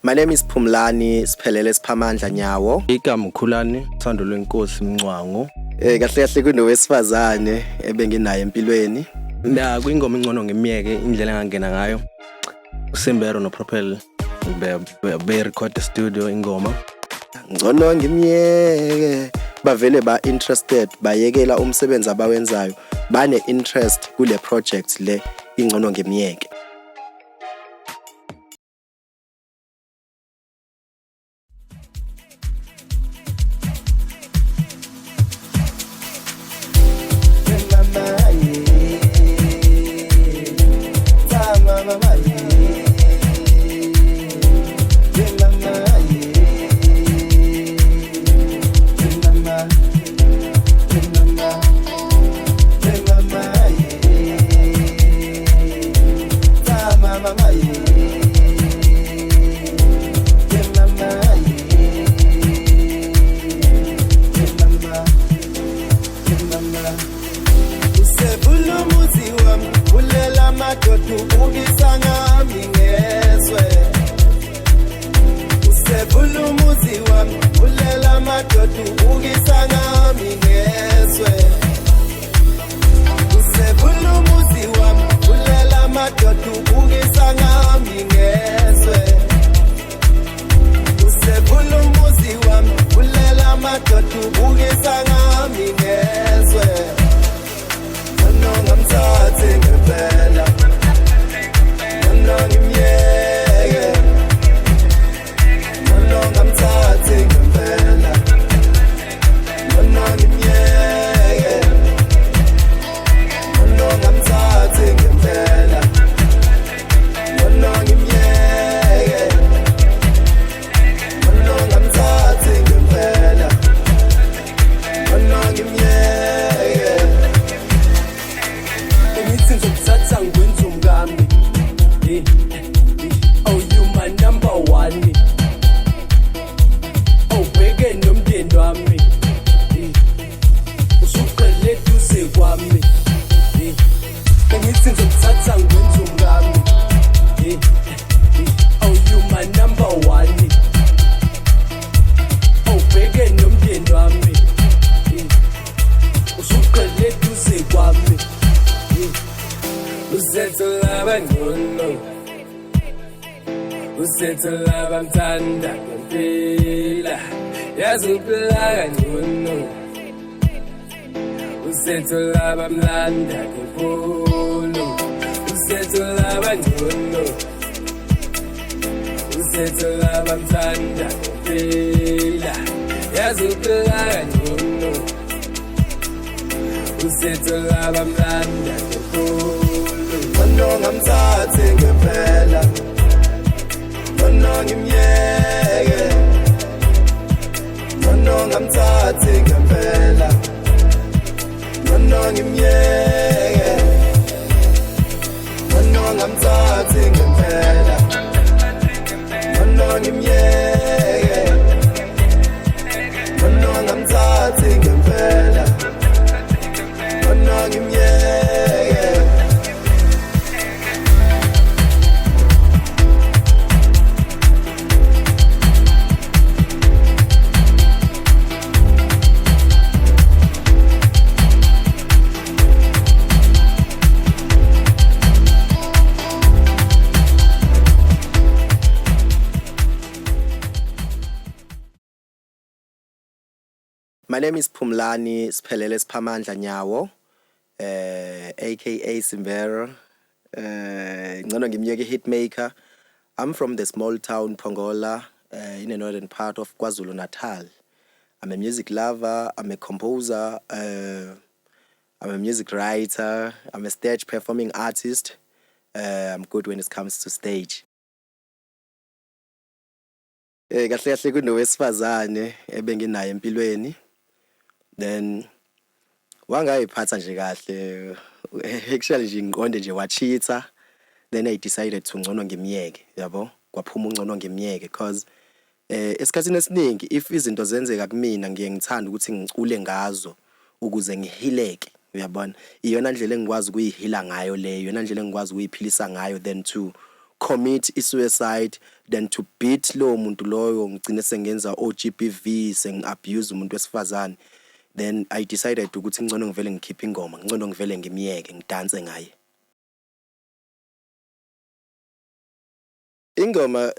My name is Phumlani Siphelele Siphamandla Nyawo. Igama uKhulani Thando lwenkosi Mncwango. Kahle kunowesifazane ebenginayo empilweni. La kwingoma ingcono ngemiyeke indlela engangena ngayo. uSimbero noPropel be record studio ingoma. Ngcono ngimiyeke bavele ba interested bayekela umsebenzi abawenzayo bane interest kule project le ingcono ngimiyeke. Usetholaba mthanda ngempela yazi uphila kangcono usetholaba mlanda ngempolo usetholaba ngcono usetholaba mthanda ngempela yazi uphila kangcono usetholaba mlanda ngempolo Mano ngamthathe ngempela Mano ngimyeke Mano ngamthathe ngempela Mano ngimyeke Mano ngamthathe ngempela Mano ngimyeke Mano ngamthathe ngempela Mano ngimyeke My name is Phumlani Siphelele Siphamandla Nyawo, aka Simbero, ngcono ngimyeke hitmaker. I'm from the small town Pongola, in the northern part of KwaZulu-Natal. I'm a music lover, I'm a composer, I'm a music writer, I'm a stage performing artist. I'm good when it comes to stage. Kahle kunowesifazane ebenginayo empilweni. Then wangayiphatha nje kahle actually nje ngiqonde nje wachitha, then I decided to ngcono ngimyeke yabo kwaphuma ungcono ngimyeke because esikhathini esiningi if izinto zenzeka kumina ngiye ngithanda ukuthi ngicule ngazo ukuze ngihileke uyabona iyona ndlela engikwazi ukuyihila ngayo leyo iyona ndlela engikwazi ukuyiphilisa ngayo then to commit suicide than to beat lo muntu loyo ngicine sengenza OGBV sengiabuse umuntu wesifazane. Then I decided ukuthi ngcono ngivele ngikhiphe ingoma, ngcono ngivele ngimiyeke ngidanse ngaye. Ingoma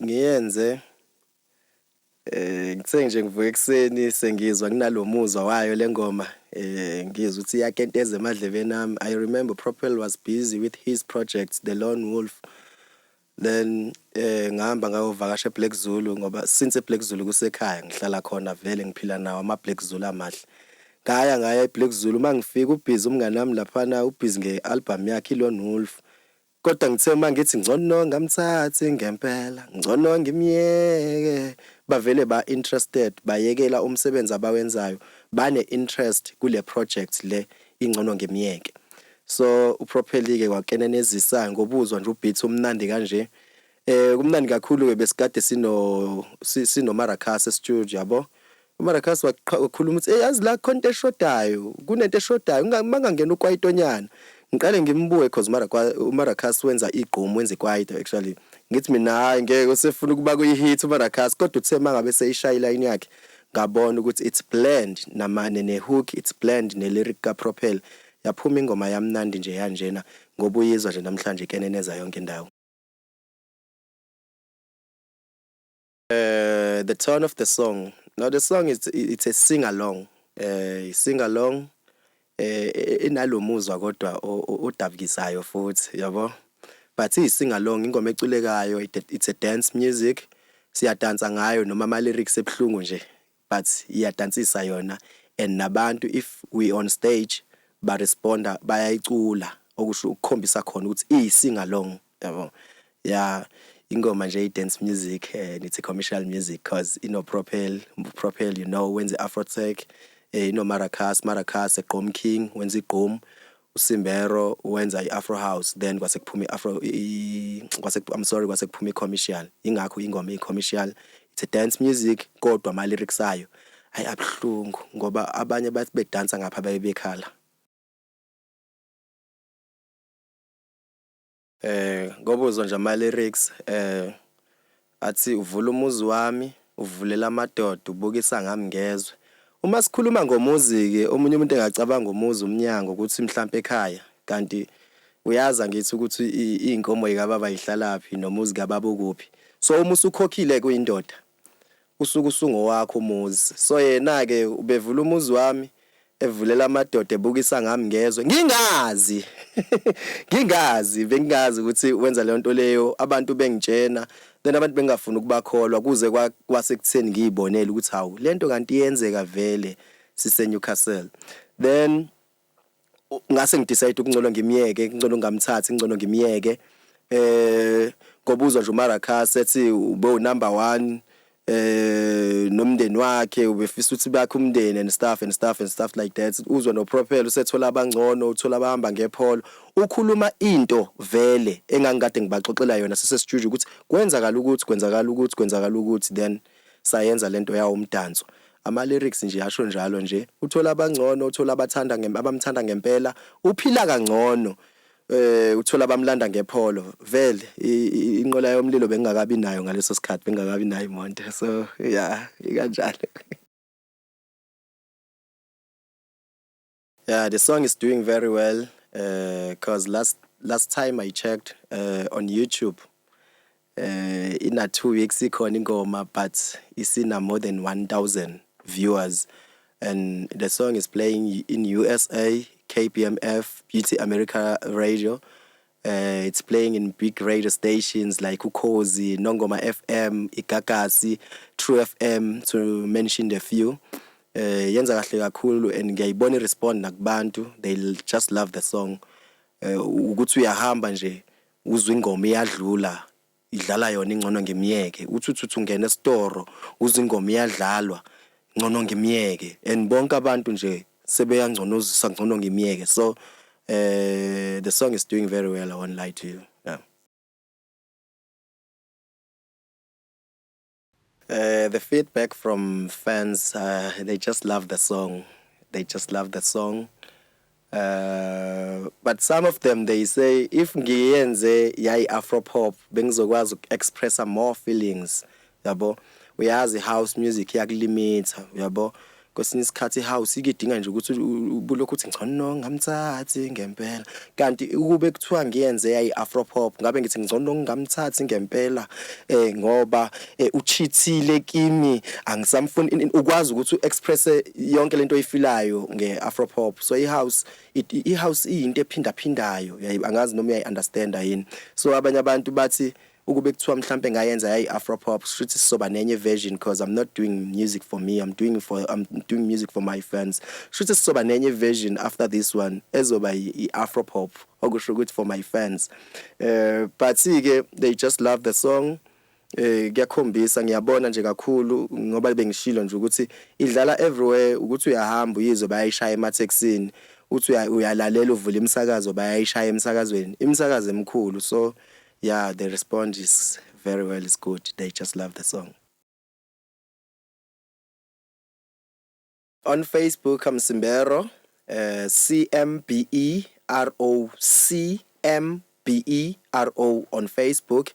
ngiyenze ngithe nje ngivuka ekseni sengizwa kunalomuzwa wayo lengoma ngizwe ukuthi iyakenteza emadlebeni ami. I remember Propel was busy with his project The Lone Wolf. Then ngihamba ngayovakasha eBlack Zulu ngoba since eBlack Zulu kusekhaya ngihlala khona vele ngiphila nawo ama Black Zulu amahle. Ngaya eBlack Zulu mangifika ubhizi umngane nami laphana ubhizi ngealbum yakhe iLone Wolf. Kodwa ngithe mangithi ngcono ngamthathe ngempela ngcono ngimiyeke bavele ba interested bayekela umsebenzi abawenzayo bane interest kule project le ingcono ngimiyeke. So uPropel ke kwakenenezisa ngobuzwa nje ubeat umnandi kanje. Kumnandi kakhulu ke besikade sino Maracas studio yabo. uMaracas wakhuluma ukuthi yazi la content eshodayo kunento eshodayo ngangena ukwayitonyana. Ngiqale ngimbuke because uMaracas wenza igqomo wenza ikwaito actually. Ngithi mina hayi ngeke usefuna ukuba kuyihit uMaracas kodwa uthe mangabe seyishaya line yakhe ngabona ukuthi it's blend namane nehook it's blend nelyric kaPropel. Yaphuma ingoma yamnandi nje kanjena ngoba uyizwa nje namhlanje ikeneneza yonke indawo. The tone of the song. Now the song it's a sing along. Sing along inalomuzwa kodwa odavikisayo futhi yabo. But sing along ingoma eculekayo it's a dance music. Siyadansa ngayo noma ama lyrics ebhlungu nje but iyadansisa yona and nabantu if we on stage ba responda bayayicula okusho ukukhombisa khona ukuthi sing along yabo. Yeah, ingoma nje dance music it's a commercial music cause Propel you know when the Afrotech Maracas eGqom King wenza igqom uSimbero wenza iAfro House then kwase kuphuma kwase kuphuma commercial ingakho ingoma commercial it's a dance music kodwa ama lyrics ayo abhlungu ngoba abanye bathi bedansa ngapha bayebekhala. Ngoba uzwa nje ama lyrics athi uvula umuzi wami uvulela amadoda ubukisa ngami ngezwe. Uma sikhuluma ngomuziki omunye umuntu engacabanga umuzi umnyango ukuthi mhlambe ekhaya kanti uyaza ngithi ukuthi inkomo yikababa ihlalaphi nomuzi kababa ukuphi. So uma usukhokhile kuyindoda usuku usungowakho umuzi. So yena ke ubevula umuzi wami evulela amadoda ebukisa ngami ngezwe bengazi ukuthi wenza le nto leyo abantu bengitshena then abantu bengafuna ukubakholwa kuze kwasekutheni ngiyibonela ukuthi hawu lento kanti iyenzeka vele sise Newcastle. Then ngase ngidecide ukungcono ngimiyeke ngcono ngamthatha ngcono ngimiyeke ngobuzwa nje uMaracas ethi ube number 1 nomndeni wakhe ubefisa ukuthi bakhe umndeni and stuff like that. Uzwa noPropel usethola abangcono uthola abahamba ngepholo ukhuluma into vele engangikade ngibaxoxela yona sise studio ukuthi kwenzakala ukuthi then sayenza lento yawo umdanso. Ama lyrics nje yasho njalo nje uthola abangcono uthola abamthanda ngempela uphila kangcono uthola bamlanda ngepholo vele inqola yomlilo bengakabi nayo ngaleso sikhathi bengakabi nayo imonto. So yeah ikanjalo. Yeah, the song is doing very well cause last time I checked on YouTube in a 2 weeks ikhona ingoma but isina more than 1,000 viewers and the song is playing in USA KPMF Beauty America Radio. It's playing in big radio stations like Ukhozi, Nongoma FM, Igagasi, True FM to mention a few. Yenza kahle kakhulu and ngiyayibona irespond nakubantu they just love the song. Ukuthi uyahamba nje uzwe ingoma iyadlula idlala yona ingcono ngimiyeke uthi ungena estoro uzwe ingoma iyadlalwa ngcono ngimiyeke and bonke abantu nje sebeyangconozisa ngcono ngimiyeke. So the song is doing very well, I won't lie to you. Yeah. The feedback from fans, they just love the song. But some of them they say if ngiyenze yayi afro pop bengizokwazi uku-expressa more feelings yabo uyazi house music yakulimitha yabo kwesinye isikhathi house ikidinga nje ukuthi ubulokhu uthi ngcono ngamthathi ngempela kanti ukube kuthiwa ngiyenze yayi afro pop ngabe ngithi ngcono ngamthathi ngempela ngoba uchithile kimi angisamfuni ukwazi ukuthi uexpress yonke lento oyifilayo ngeafro pop so ihouse iyinto ephinda phindayo angazi noma uyayi understand yini so abanye abantu bathi ukube kuthiwa mhlambe ngayenza yayi afro pop shothi sizoba nenye version because I'm not doing music for me I'm doing music for my fans shothi sizoba nenye version after this one ezoba iafro pop okusho ukuthi for my fans but ke they just love the song kuyakhombisa ngiyabona nje kakhulu ngoba bengishilo nje ukuthi idlala everywhere ukuthi uyahamba uyizwe bayayishaya emathexini uthi uyalalela uvula imsakazo bayayishaya emsakazweni imsakazo emkhulu so yeah, the response is very well, it's good. They just love the song. On Facebook, I'm Simbero, CMBERO on Facebook.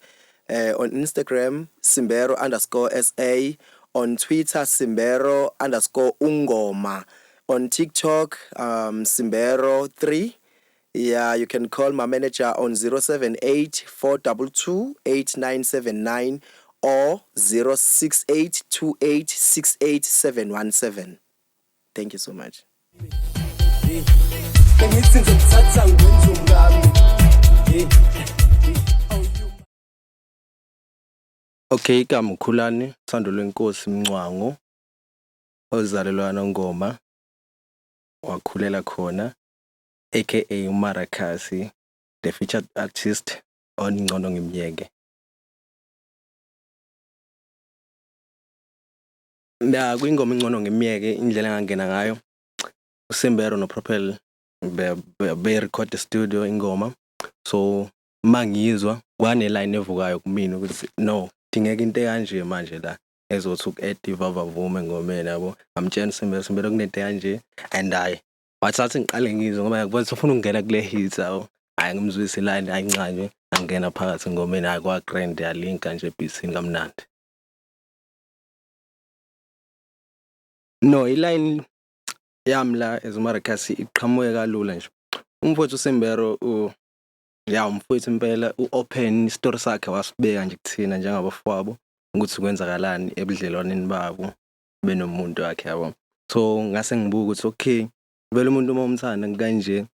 On Instagram, Simbero_SA. On Twitter, Simbero_Ungoma. On TikTok, Simbero3. Yeah, you can call my manager on 078-422-8979 or 068-2868-717. Thank you so much. Okay, igama uKhulani Thando lwenkosi Mncwango ozalelwa noNgoma wakhulela khona aka uMarakasi, the featured artist on Ngcono Ngimyeke. Kwingoma Ngcono Ngimyeke indlela engangena ngayo uSimbero noPropel be-record studio ingoma so mangizwa kwane line evukayo kumina ukuthi no dingeka into kanje manje la ezothi uku-add ivavavume ngomeni yabo amtshela Simbero kunento kanje and wathatha ngiqale ngizwe ngoba yakubona ufuna ukungena kule hits awu hayi ngimzwise line ayincane angena phakathi ngomeni hayi kwa grand yalinka nje beatsini kamnandi no iline yamla ezumarakasi iqhamuke kalula nje umfowethu Simbero umfowethu impela uopen story sakhe wasibeka nje kuthina njengabafowabo ukuthi kwenzakalani ebudlelwaneni babo benomuntu wakhe yabo so ngase ngibuka ukuthi okay vele umuntu uma umthanda kanje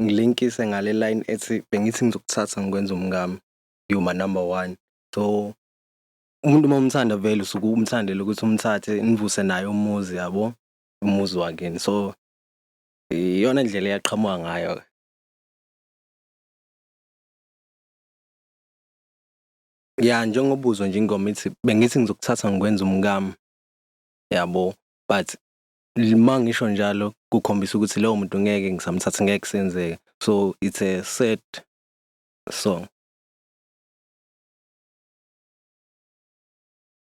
ngilinkise ngale line ethi bengithi ngizokuthatha ngikwenza umngami you my number 1 so umuntu uma umthanda vele usuku umthandele ukuthi umthathe nivuse naye umuzi yabo umuzi wakhe so iyona indlela yaqhamuka ngayo ya njengobuzwa nje ingoma ithi bengithi ngizokuthatha ngikwenza umngami yabo but mangisho njalo kukhombisa ukuthi lowo muntu ngeke ngisamthatha ngeke senzeke so it's a sad song.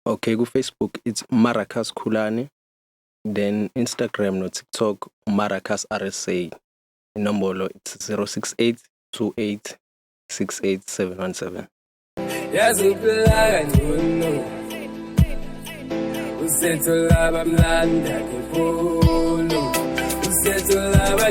Okay, ku Facebook it's Maracas Khulani, then Instagram no TikTok Maracas RSA. Inombolo it's 06828686717. Yazupilaka njono Usethu laba mlanda kepolo Usethu laba